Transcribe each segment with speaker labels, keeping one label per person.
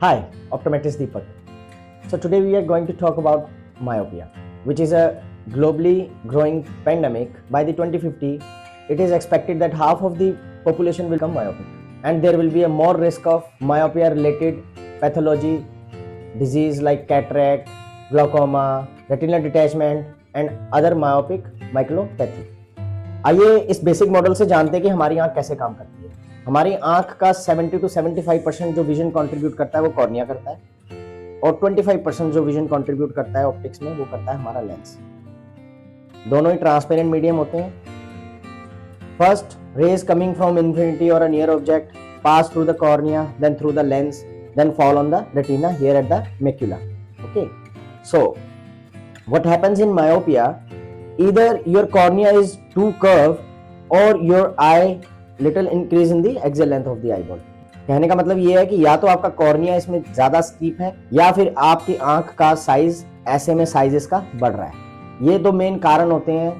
Speaker 1: Hi, optometrist Deepak. So today we are going to talk about myopia, which is a globally growing pandemic. By the 2050, it is expected that half of the population will become myopic, and there will be a more risk of myopia-related pathology, disease like cataract, glaucoma, retinal detachment, and other myopic myopathy. आइए इस basic model से जानते हैं कि हमारी आंख कैसे काम करती है। हमारी आंख का 70 to 75% जो विजन कंट्रीब्यूट करता है वो कॉर्निया करता है, और 25% जो विजन कंट्रीब्यूट करता है ऑप्टिक्स में वो करता है हमारा लेंस। दोनों ही ट्रांसपेरेंट मीडियम होते हैं। First, rays coming from infinity और a near object pass through the cornea, then through the lens, then fall on the retina here at the macula. Okay, so what happens in myopia, either your cornea is too curved or your eye little increase in the axial length of the eyeball। कहने का मतलब ये है कि या तो आपका cornea इसमें ज्यादा स्टीप है या फिर आपकी आंख का साइज ऐसे में साइज इसका बढ़ रहा है। ये दो मेन कारण होते हैं।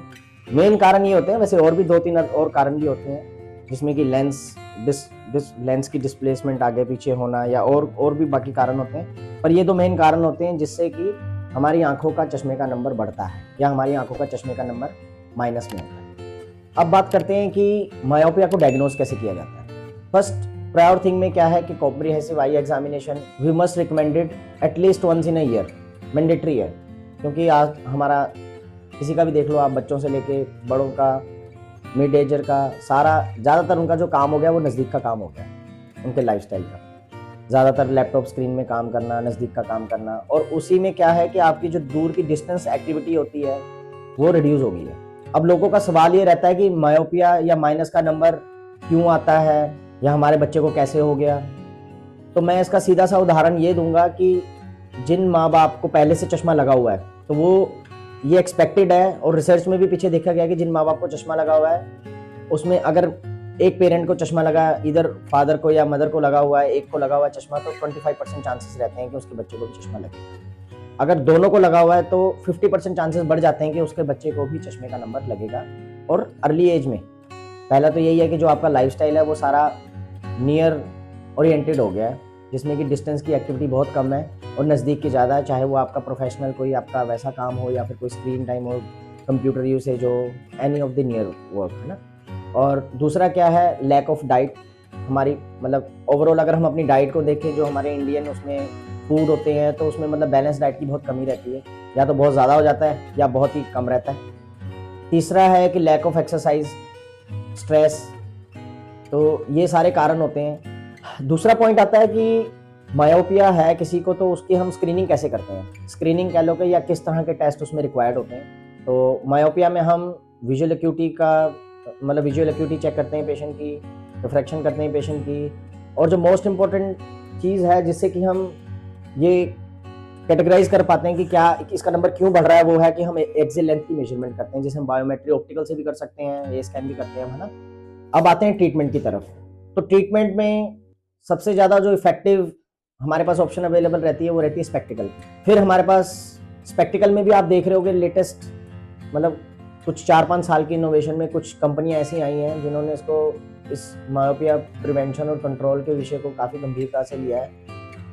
Speaker 1: मेन कारण ये होते हैं, वैसे और भी 2-3 और कारण भी होते हैं, जिसमें कि लेंस की डिस्प्लेसमेंट आगे पीछे होना या और भी बाकी कारण होते हैं, पर ये दो मेन कारण होते हैं जिससे कि हमारी आंखों का चश्मे का नंबर बढ़ता है या हमारी आंखों का चश्मे का नंबर माइनस में होता है। अब बात करते हैं कि मायोपिया को डायग्नोज कैसे किया जाता है। फर्स्ट प्रायर थिंग में क्या है कि comprehensive eye examination we must recommended at least once in a year, mandatory है, क्योंकि आज हमारा किसी का भी देख लो आप, बच्चों से लेके बड़ों का, मिड एजर का, सारा ज़्यादातर उनका जो काम हो गया वो नज़दीक का काम हो गया, उनके लाइफस्टाइल का। ज़्यादातर लैपटॉप स्क्रीन में काम करना, नज़दीक का काम करना, और उसी में क्या है कि आपकी जो दूर की डिस्टेंस एक्टिविटी होती है वो रिड्यूस हो गई है। अब लोगों का सवाल ये रहता है कि मायोपिया या माइनस का नंबर क्यों आता है या हमारे बच्चे को कैसे हो गया। तो मैं इसका सीधा सा उदाहरण ये दूंगा कि जिन माँ बाप को पहले से चश्मा लगा हुआ है तो वो ये एक्सपेक्टेड है, और रिसर्च में भी पीछे देखा गया कि जिन माँ बाप को चश्मा लगा हुआ है उसमें अगर एक पेरेंट को चश्मा लगा, इधर फादर को या मदर को लगा हुआ है, एक को लगा हुआ है चश्मा, तो 25% चांसेस रहते हैं कि उसके बच्चे को भी चश्मा लगे। अगर दोनों को लगा हुआ है तो 50% चांसेस बढ़ जाते हैं कि उसके बच्चे को भी चश्मे का नंबर लगेगा, और अर्ली एज में। पहला तो यही है कि जो आपका लाइफस्टाइल है वो सारा नियर ओरिएंटेड हो गया है, जिसमें कि डिस्टेंस की एक्टिविटी बहुत कम है और नज़दीक की ज़्यादा है, चाहे वो आपका प्रोफेशनल कोई आपका वैसा काम हो या फिर कोई स्क्रीन टाइम हो, कंप्यूटर यूसेज हो, any of the near work, है ना। और दूसरा क्या है, लैक ऑफ डाइट। हमारी मतलब ओवरऑल अगर हम अपनी डाइट को देखें, जो हमारे इंडियन उसमें फूड होते हैं, तो उसमें मतलब बैलेंस डाइट की बहुत कमी रहती है, या तो बहुत ज़्यादा हो जाता है या बहुत ही कम रहता है। तीसरा है कि लैक ऑफ एक्सरसाइज, स्ट्रेस, तो ये सारे कारण होते हैं। दूसरा पॉइंट आता है कि मायोपिया है किसी को तो उसकी हम स्क्रीनिंग कैसे करते हैं, स्क्रीनिंग कह लो कि या किस तरह के टेस्ट उसमें रिक्वायर्ड होते हैं। तो मायोपिया में हम विजुअल एक्यूटी चेक करते हैं पेशेंट की, रिफ्रैक्शन करते हैं पेशेंट की, और जो मोस्ट इम्पॉर्टेंट चीज़ है जिससे कि हम ये कैटेगराइज कर पाते हैं कि क्या इसका नंबर क्यों बढ़ रहा है, वो है कि हम एक्सियल लेंथ की मेजरमेंट करते हैं, जिसे हम बायोमेट्री ऑप्टिकल से भी कर सकते हैं, ए स्कैन भी करते हैं, है ना। अब आते हैं ट्रीटमेंट की तरफ। तो ट्रीटमेंट में सबसे ज़्यादा जो इफेक्टिव हमारे पास ऑप्शन अवेलेबल रहती है वो रहती है स्पेक्टिकल। फिर हमारे पास स्पेक्टिकल में भी आप देख रहे होगे लेटेस्ट, मतलब कुछ 4-5 साल की इनोवेशन में कुछ कंपनियां ऐसी आई हैं जिन्होंने इस मायोपिया प्रिवेंशन और कंट्रोल के विषय को काफ़ी गंभीरता से लिया है,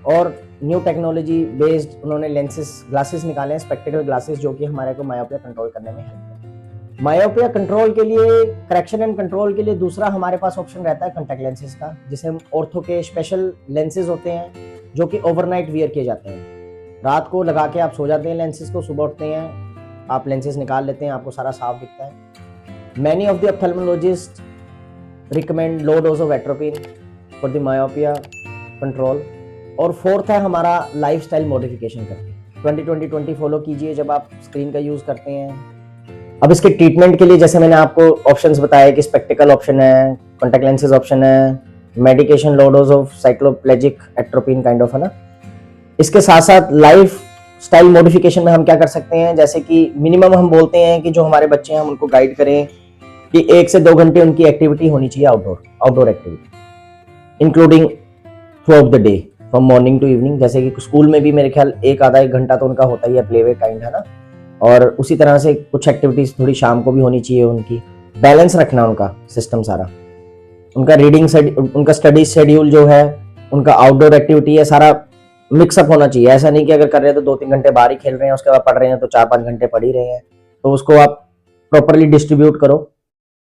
Speaker 1: और न्यू टेक्नोलॉजी बेस्ड उन्होंने ग्लासेस निकाले हैं, स्पेक्टिकल ग्लासेस, जो कि हमारे को मायोपिया कंट्रोल करने में हेल्प करते हैं। मायोपिया कंट्रोल के लिए, करेक्शन एंड कंट्रोल के लिए दूसरा हमारे पास ऑप्शन रहता है कॉन्टैक्ट लेंसेज का, जिसे हम ऑर्थो के स्पेशल लेंसेज होते हैं जो कि ओवरनाइट वियर किए जाते हैं। रात को लगा के आप सो जाते हैं लेंसेज को, सुबह उठते हैं आप लेंसेज निकाल लेते हैं, आपको सारा साफ दिखता है। Many of the ophthalmologist recommend low dose of atropine for the myopia control. और फोर्थ है हमारा लाइफस्टाइल मॉडिफिकेशन करके 20-20-20 फॉलो कीजिए जब आप स्क्रीन का यूज करते हैं। अब इसके ट्रीटमेंट के लिए जैसे मैंने आपको ऑप्शंस बताए कि स्पेक्टिकल ऑप्शन है, कॉन्टैक्ट लेंसेज ऑप्शन है, medication low dose of cycloplegic atropine kind of, है ना। इसके साथ साथ लाइफ स्टाइल मॉडिफिकेशन में हम क्या कर सकते हैं, जैसे कि मिनिमम हम बोलते हैं कि जो हमारे बच्चे हैं हम उनको गाइड करें कि 1 से 2 घंटे उनकी एक्टिविटी होनी चाहिए, outdoor activity, including throughout the day, from morning to evening. जैसे कि स्कूल में भी मेरे ख्याल 1-1 घंटा तो उनका होता ही है, प्ले वे काइंड, है ना। और उसी तरह से कुछ एक्टिविटीज थोड़ी शाम को भी होनी चाहिए, उनकी बैलेंस रखना उनका सिस्टम सारा, उनका रीडिंग, उनका स्टडी शेड्यूल जो है, उनका आउटडोर एक्टिविटी है, सारा मिक्सअप होना चाहिए। ऐसा नहीं कि अगर कर रहे हैं तो 2-3 घंटे बाहर ही खेल रहे हैं, उसके बाद पढ़ रहे हैं तो 4-5 घंटे पढ़ ही रहे हैं। तो उसको आप प्रॉपरली डिस्ट्रीब्यूट करो।